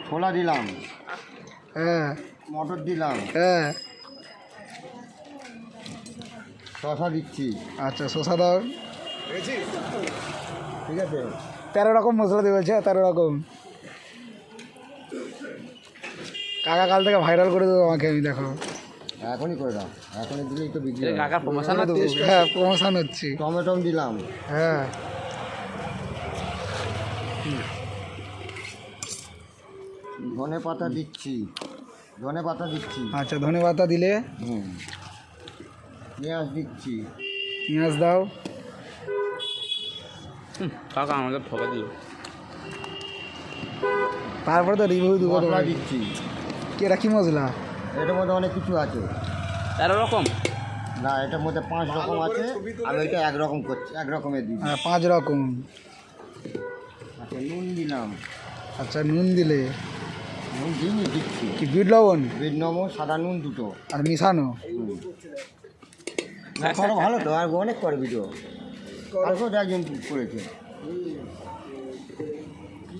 ছোলা দিলাম, হ্যাঁ মটর দিলাম, হ্যাঁ। শসা দিচ্ছি। আচ্ছা শসা দাও। ঠিক আছে, 13 রকম মশলা দিয়ে বলছে, 13 রকম। কাকা কাল থেকে ভাইরাল করে দেবো আমাকে, আমি দেখো এখনই করে দাও, এখনই দিলেই তো বিক্রি হবে। কাকা প্রমোশন করে দেবো। হ্যাঁ প্রমোশন হচ্ছি। টমেটো দিলাম, হ্যাঁ ধনে পাতা দিচ্ছি, ধনে পাতা দিচ্ছি, আচ্ছা ধনে পাতা দিলে, পেঁয়াজ দিচ্ছি, পেঁয়াজ দাও। কাকা আমাকে ঠকা দিল। তারপরে তো রিভিউ দেবো মশলা তোমাকে। দিচ্ছি। কি এটা কি মশলা? এটার মধ্যে অনেক কিছু আছে। 13 রকম না, এটার মধ্যে 5 রকম আছে, আমি এটা 1 রকম করছি, 1 রকমের দিই। হ্যাঁ 5 রকম। আচ্ছা নুন দিলাম, আচ্ছা নুন দিলে, নুন দিইনি, দিচ্ছি। কি বিট লবণ বিট লবণ, সাদা নুন দুটো। আর মিশানো। না করো ভালো তো, আর অনেক করে ভিডিও, কালকেও তো একজন করেছে।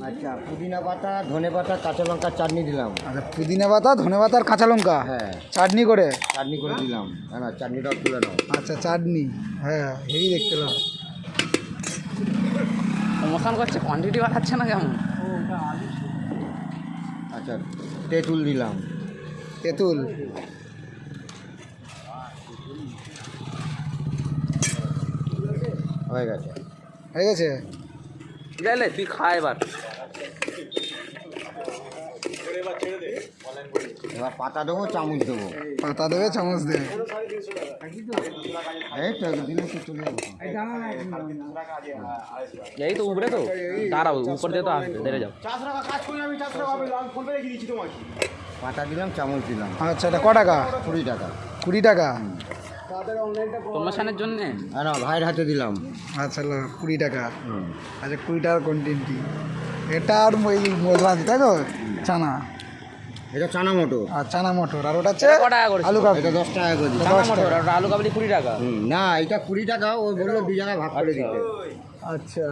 আচ্ছা পুদিনা পাতা, ধনে পাতা, কাঁচা লঙ্কার চাটনি দিলাম। আচ্ছা পুদিনা পাতা, ধনে পাতা আর কাঁচা লঙ্কা হ্যাঁ চাটনি করে। চাটনি করে দিলাম। না চাটনিটাও তুলে দাও। আচ্ছা চাটনি, হ্যাঁ হেভি দেখতে লাও। প্রমোশন করছে, কোয়ান্টিটি বাড়াচ্ছে না কেমন? আচ্ছা তেঁতুল দিলাম। তেঁতুল, হয়ে গেছে। হয়ে গেছে। বুঝলে তুই খা এবার। এবার পাতা দেবো, চামচ দেবো। পাতা দেবে, চামচ দেবে। এই তো দিলে তো চলে যাবো। এই তো উপরে তো দাঁড়াও, উপর দিয়ে তো আসবে, বেড়ে যাও। পাতা দিলাম, চামচ দিলাম। আচ্ছা এটা ক টাকা? 20 টাকা। 20 টাকা। প্রমোশনের জন্যে না ভাইয়ের হাতে দিলাম। আচ্ছা 20 টাকা। আচ্ছা 20 টাকার কোয়ান্টিটি। এটা আর ওই মশলা আছে তাই তো, চানা। এটা চানা মটর। আর চানা মটর, আর ওটা হচ্ছে ক টাকা করে? আলু কাবলি। এটা 10 টাকা করে দিই। চানা মটর আর আলু কাবলি 20 টাকা। না এটা 20 টাকা, ও বললো 2 জায়গায় ভাগ করে দিতে। আচ্ছা